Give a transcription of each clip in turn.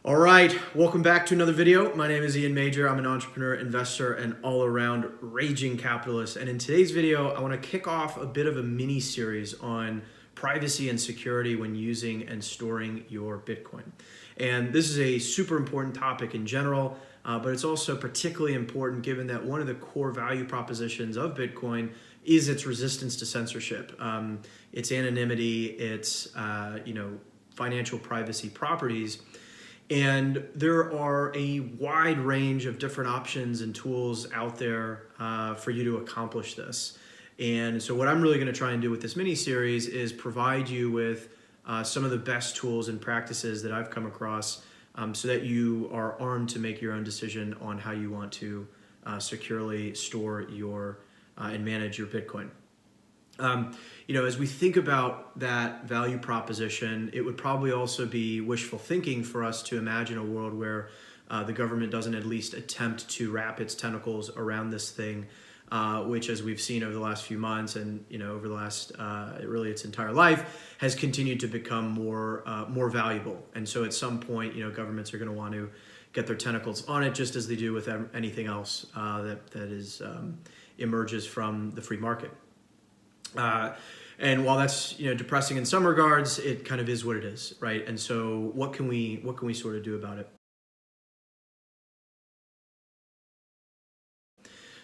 All right, welcome back to another video. My name is Ian Major. I'm an entrepreneur, investor, and all-around raging capitalist. And in today's video, I want to kick off a bit of a mini series on privacy and security when using and storing your Bitcoin. And this is a super important topic in general, but it's also particularly important given that one of the core value propositions of Bitcoin is its resistance to censorship. Its anonymity, its financial privacy properties. And there are a wide range of different options and tools out there for you to accomplish this. And so what I'm really going to try and do with this mini series is provide you with some of the best tools and practices that I've come across so that you are armed to make your own decision on how you want to securely store your and manage your Bitcoin. As we think about that value proposition, it would probably also be wishful thinking for us to imagine a world where the government doesn't at least attempt to wrap its tentacles around this thing, which, as we've seen over the last few months and over the last really its entire life, has continued to become more valuable. And so at some point, governments are going to want to get their tentacles on it, just as they do with anything else that emerges from the free market. And while that's depressing in some regards, it kind of is what it is, right? And so what can we sort of do about it?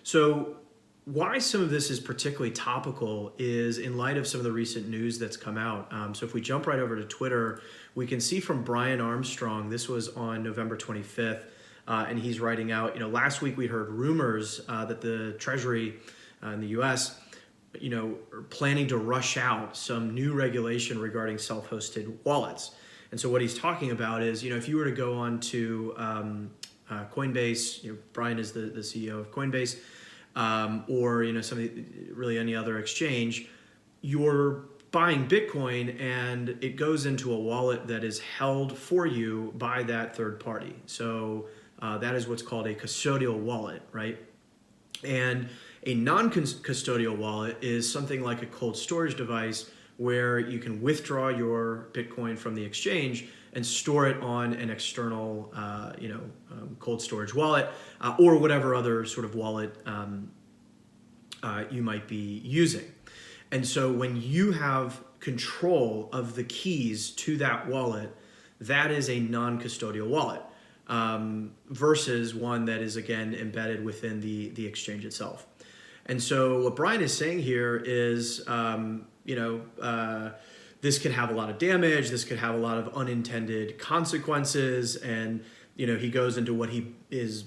So why some of this is particularly topical is in light of some of the recent news that's come out. So if we jump right over to Twitter, we can see from Brian Armstrong, this was on November 25th, and he's writing out, last week we heard rumors that the Treasury in the US are planning to rush out some new regulation regarding self-hosted wallets. And so what he's talking about is, if you were to go on to Coinbase, Brian is the CEO of Coinbase, or really any other exchange, you're buying Bitcoin and it goes into a wallet that is held for you by that third party. So that is what's called a custodial wallet, right? And a non-custodial wallet is something like a cold storage device where you can withdraw your Bitcoin from the exchange and store it on an external, cold storage wallet or whatever other sort of wallet you might be using. And so when you have control of the keys to that wallet, that is a non-custodial wallet versus one that is, again, embedded within the exchange itself. And so what Brian is saying here is, this could have a lot of damage. This could have a lot of unintended consequences. And, he goes into what he is,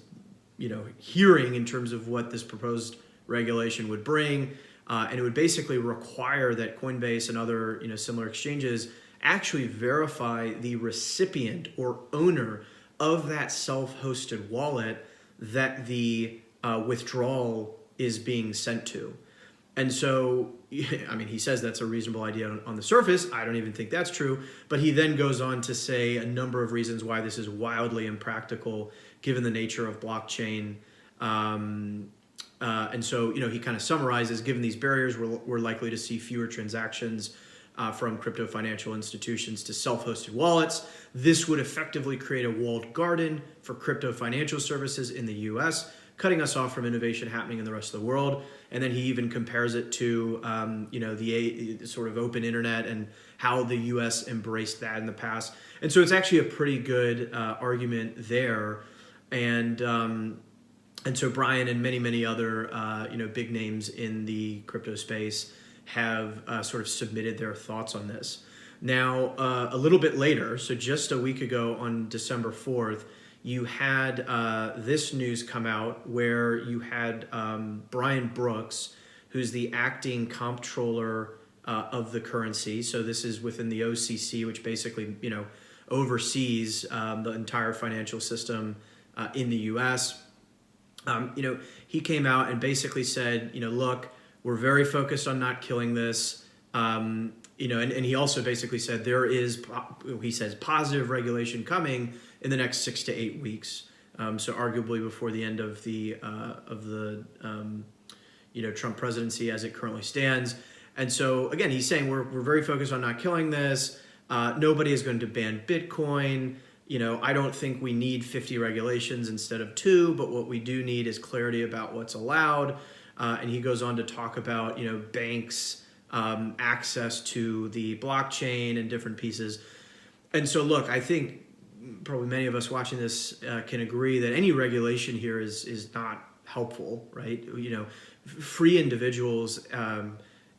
hearing in terms of what this proposed regulation would bring. And it would basically require that Coinbase and other, similar exchanges actually verify the recipient or owner of that self-hosted wallet that the withdrawal is being sent to. And so, he says that's a reasonable idea on the surface. I don't even think that's true. But he then goes on to say a number of reasons why this is wildly impractical given the nature of blockchain. And so, he kind of summarizes, given these barriers, we're likely to see fewer transactions from crypto financial institutions to self-hosted wallets. This would effectively create a walled garden for crypto financial services in the US, cutting us off from innovation happening in the rest of the world. And then he even compares it to, the sort of open internet and how the US embraced that in the past. And so it's actually a pretty good argument there. And so Brian and many, many other, big names in the crypto space have sort of submitted their thoughts on this. Now, a little bit later, so just a week ago on December 4th, you had this news come out where you had Brian Brooks, who's the acting comptroller of the currency. So this is within the OCC, which basically, oversees the entire financial system in the US. He came out and basically said, look, we're very focused on not killing this. And he also basically said there is, he says, positive regulation coming in the next 6 to 8 weeks. So arguably before the end of the Trump presidency as it currently stands. And so again, he's saying we're very focused on not killing this. Nobody is going to ban Bitcoin. I don't think we need 50 regulations instead of 2, but what we do need is clarity about what's allowed. And he goes on to talk about, banks, access to the blockchain and different pieces. And so, look, I think probably many of us watching this can agree that any regulation here is not helpful, right? Free individuals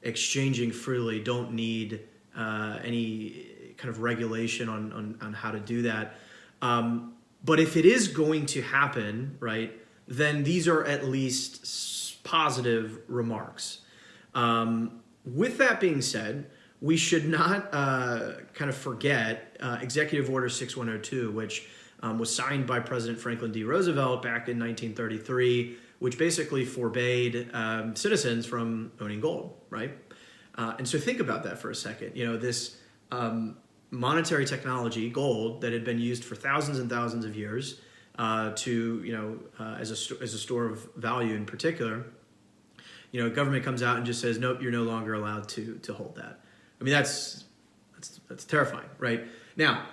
exchanging freely don't need any kind of regulation on how to do that. But if it is going to happen, right, then these are at least positive remarks. With that being said, we should not kind of forget Executive Order 6102, which was signed by President Franklin D. Roosevelt back in 1933, which basically forbade citizens from owning gold, right? And so think about that for a second. This monetary technology, gold, that had been used for thousands and thousands of years to, as a store of value in particular, government comes out and just says, nope, you're no longer allowed to hold that. I mean, that's terrifying, right? Now,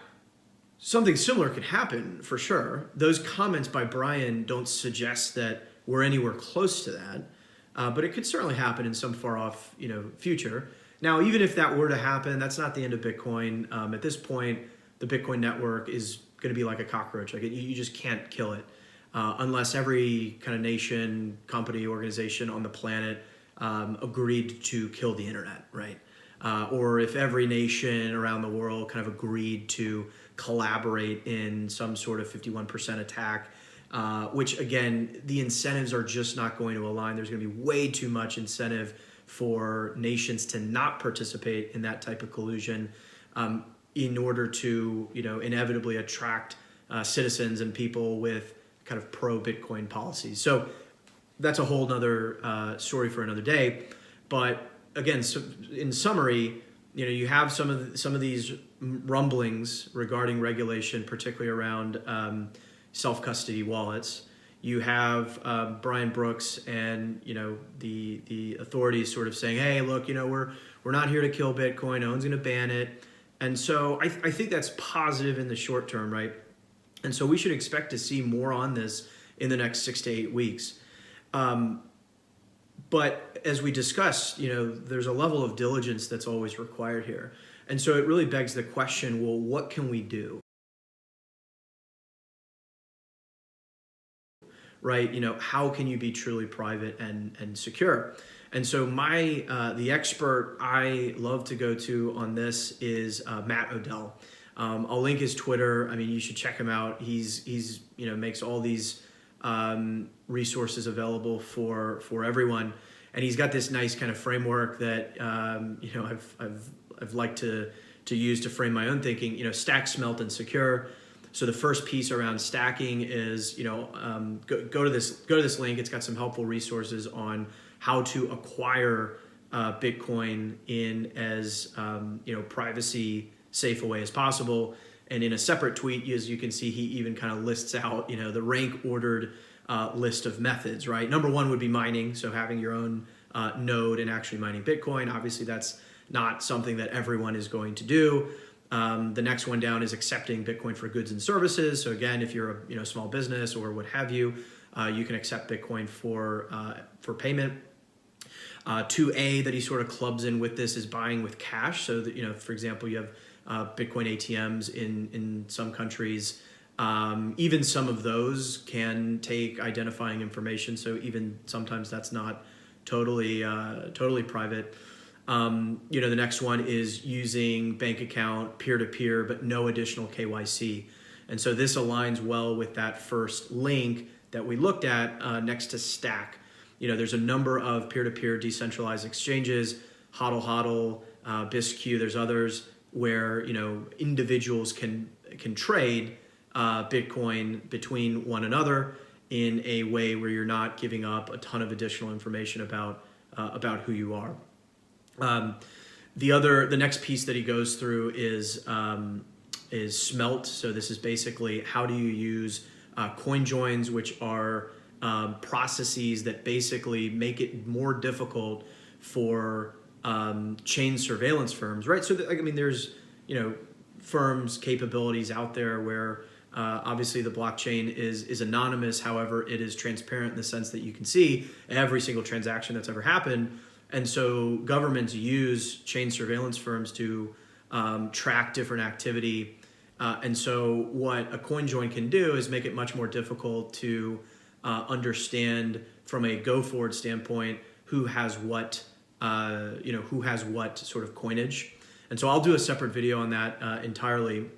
something similar could happen for sure. Those comments by Brian don't suggest that we're anywhere close to that, but it could certainly happen in some far off, future. Now, even if that were to happen, that's not the end of Bitcoin. At this point, the Bitcoin network is going to be like a cockroach. Like you just can't kill it unless every kind of nation, company, organization on the planet agreed to kill the internet, right? Or if every nation around the world kind of agreed to collaborate in some sort of 51% attack, which again, the incentives are just not going to align. There's going to be way too much incentive for nations to not participate in that type of collusion in order to, inevitably attract citizens and people with kind of pro-Bitcoin policies. So that's a whole nother story for another day. But again, so in summary, you have some of these rumblings regarding regulation, particularly around self-custody wallets. You have Brian Brooks and the authorities sort of saying, hey, look, we're not here to kill Bitcoin. No one's going to ban it. And so I think that's positive in the short term, right? And so we should expect to see more on this in the next 6 to 8 weeks. But as we discussed, there's a level of diligence that's always required here. And so it really begs the question, well, what can we do? Right? How can you be truly private and secure? And so the expert I love to go to on this is Matt Odell. I'll link his Twitter. I mean, you should check him out. He's makes all these resources available for everyone, and he's got this nice kind of framework that I've liked to use to frame my own thinking. Stack, smelt, and secure. So the first piece around stacking is go to this link. It's got some helpful resources on how to acquire Bitcoin in as privacy safe a way as possible. And in a separate tweet, as you can see, he even kind of lists out the rank ordered list of methods. Right, number one would be mining, so having your own node and actually mining Bitcoin. Obviously, that's not something that everyone is going to do. The next one down is accepting Bitcoin for goods and services. So again, if you're a small business or what have you, you can accept Bitcoin for payment. 2A that he sort of clubs in with this is buying with cash. So that, for example, you have Bitcoin ATMs in some countries. Even some of those can take identifying information. So even sometimes that's not totally private. The next one is using bank account peer-to-peer, but no additional KYC. And so this aligns well with that first link that we looked at next to Stack. There's a number of peer-to-peer decentralized exchanges, HODL, BISQ, there's others where, individuals can trade Bitcoin between one another in a way where you're not giving up a ton of additional information about who you are. The next piece that he goes through is smelt. So this is basically how do you use coin joins, which are processes that basically make it more difficult for chain surveillance firms, right? So, I mean, there's, firms, capabilities out there where obviously the blockchain is anonymous. However, it is transparent in the sense that you can see every single transaction that's ever happened. And so governments use chain surveillance firms to track different activity. And so what a coin join can do is make it much more difficult to understand from a go forward standpoint who has what, who has what sort of coinage. And so I'll do a separate video on that entirely.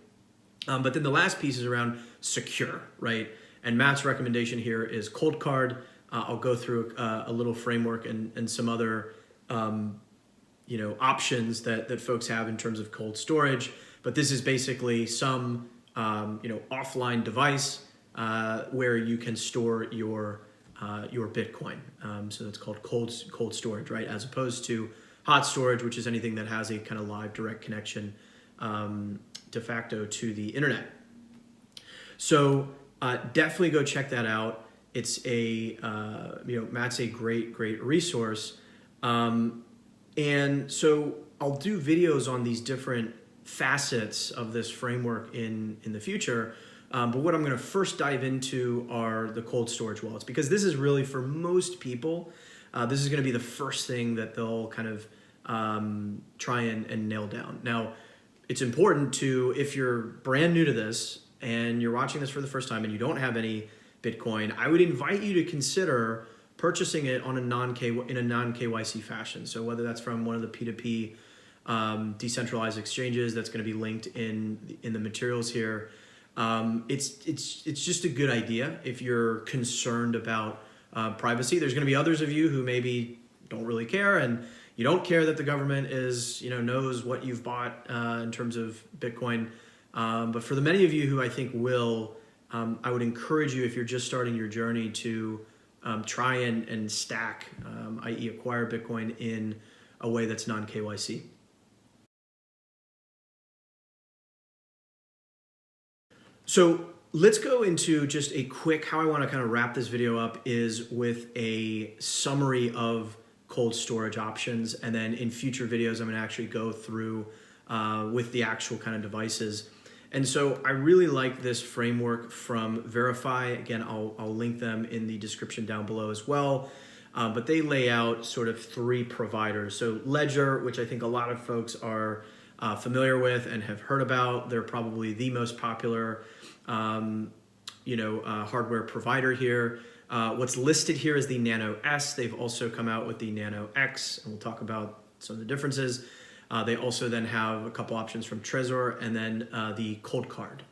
But then the last piece is around secure, right? And Matt's recommendation here is cold card. I'll go through a little framework and some other options that folks have in terms of cold storage. But this is basically some offline device where you can store your Bitcoin. So that's called cold storage, right? As opposed to hot storage, which is anything that has a kind of live direct connection de facto to the internet. So definitely go check that out. It's Matt's a great resource. And so I'll do videos on these different facets of this framework in the future. But what I'm going to first dive into are the cold storage wallets, because this is really, for most people, this is going to be the first thing that they'll kind of try and nail down. Now, it's important to, if you're brand new to this and you're watching this for the first time and you don't have any Bitcoin, I would invite you to consider purchasing it on in a non-KYC fashion. So whether that's from one of the P2P decentralized exchanges that's going to be linked in the materials here, it's just a good idea if you're concerned about privacy. There's going to be others of you who maybe don't really care, and you don't care that the government knows what you've bought in terms of Bitcoin. But for the many of you who I think will, I would encourage you, if you're just starting your journey, to try and stack, i.e. acquire Bitcoin in a way that's non-KYC. So let's go into just a quick, how I want to kind of wrap this video up is with a summary of cold storage options. And then in future videos, I'm going to actually go through with the actual kind of devices. And so I really like this framework from Verify. Again, I'll link them in the description down below as well. But they lay out sort of three providers. So Ledger, which I think a lot of folks are familiar with and have heard about. They're probably the most popular hardware provider here. What's listed here is the Nano S. They've also come out with the Nano X, and we'll talk about some of the differences. They also then have a couple options from Trezor, and then the cold card.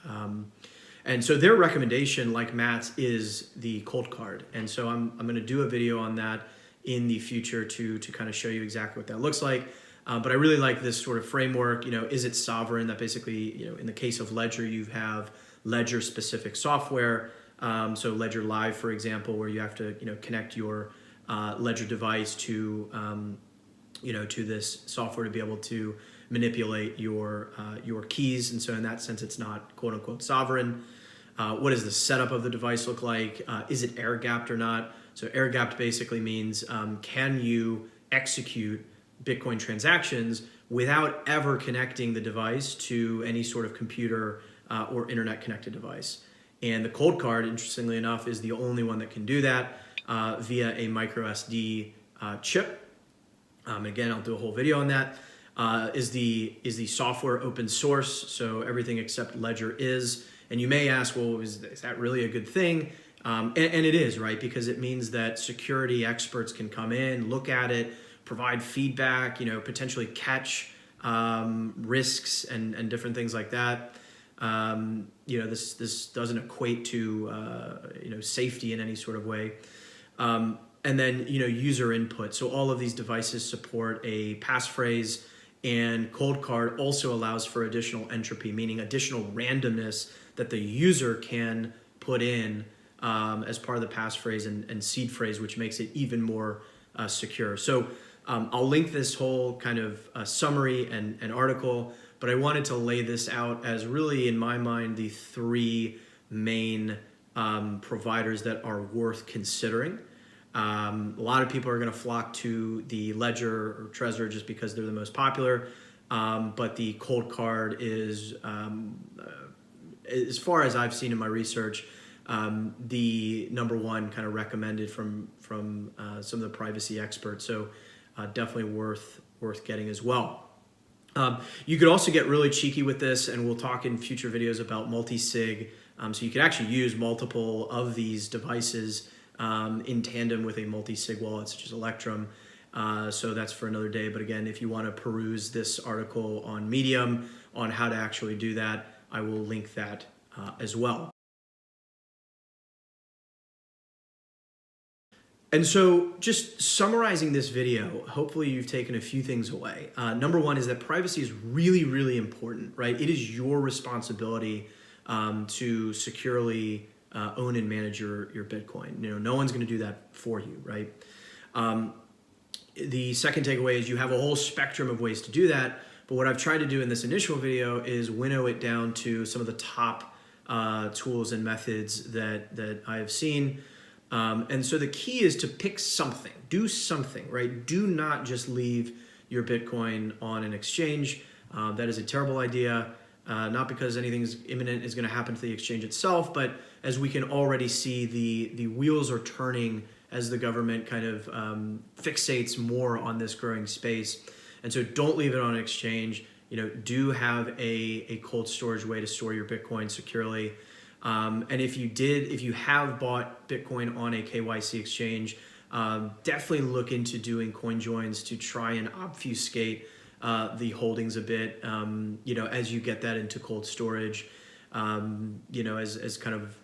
And so their recommendation, like Matt's, is the cold card. And so I'm going to do a video on that in the future to kind of show you exactly what that looks like. But I really like this sort of framework. Is it sovereign? That basically, in the case of Ledger, you have Ledger-specific software. So Ledger Live, for example, where you have to, connect your Ledger device to this software to be able to manipulate your keys. And so in that sense, it's not quote unquote sovereign. What does the setup of the device look like? Is it air-gapped or not? So air-gapped basically means can you execute Bitcoin transactions without ever connecting the device to any sort of computer or internet connected device. And the cold card, interestingly enough, is the only one that can do that via a micro SD chip. Again, I'll do a whole video on that. Is the software open source? So everything except Ledger is. And you may ask, well, is that really a good thing? And it is, right? Because it means that security experts can come in, look at it, provide feedback, potentially catch risks and different things like that. This doesn't equate to safety in any sort of way. And then user input. So all of these devices support a passphrase, and cold card also allows for additional entropy, meaning additional randomness that the user can put in as part of the passphrase and seed phrase, which makes it even more secure. So I'll link this whole kind of summary and article, but I wanted to lay this out as really, in my mind, the three main providers that are worth considering. A lot of people are going to flock to the Ledger or Trezor just because they're the most popular. But the cold card is, as far as I've seen in my research, the number one kind of recommended from some of the privacy experts. So definitely worth getting as well. You could also get really cheeky with this, and we'll talk in future videos about multi-sig. So you could actually use multiple of these devices in tandem with a multi-sig wallet such as Electrum. So that's for another day. But again, if you want to peruse this article on Medium on how to actually do that, I will link that as well. And so just summarizing this video, hopefully you've taken a few things away. Number one is that privacy is really, really important, right? It is your responsibility to securely own and manage your Bitcoin. No one's going to do that for you, right? The second takeaway is you have a whole spectrum of ways to do that. But what I've tried to do in this initial video is winnow it down to some of the top tools and methods that I have seen. And so the key is to pick something, do something, right? Do not just leave your Bitcoin on an exchange. That is a terrible idea, not because anything imminent is going to happen to the exchange itself, but as we can already see, the wheels are turning as the government kind of fixates more on this growing space. And so don't leave it on an exchange. Do have a cold storage way to store your Bitcoin securely. And if you have bought Bitcoin on a KYC exchange, definitely look into doing coin joins to try and obfuscate the holdings a bit, as you get that into cold storage, as kind of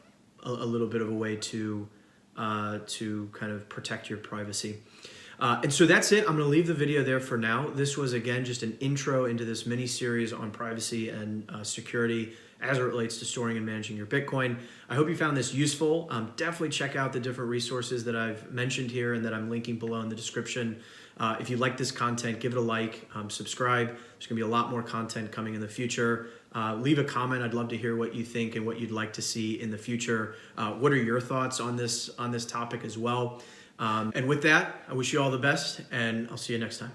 a little bit of a way to kind of protect your privacy. And so that's it. I'm going to leave the video there for now. This was, again, just an intro into this mini series on privacy and security as it relates to storing and managing your Bitcoin. I hope you found this useful. Definitely check out the different resources that I've mentioned here and that I'm linking below in the description. If you like this content, give it a like, subscribe. There's going to be a lot more content coming in the future. Leave a comment. I'd love to hear what you think and what you'd like to see in the future. What are your thoughts on this topic as well? And with that, I wish you all the best, and I'll see you next time.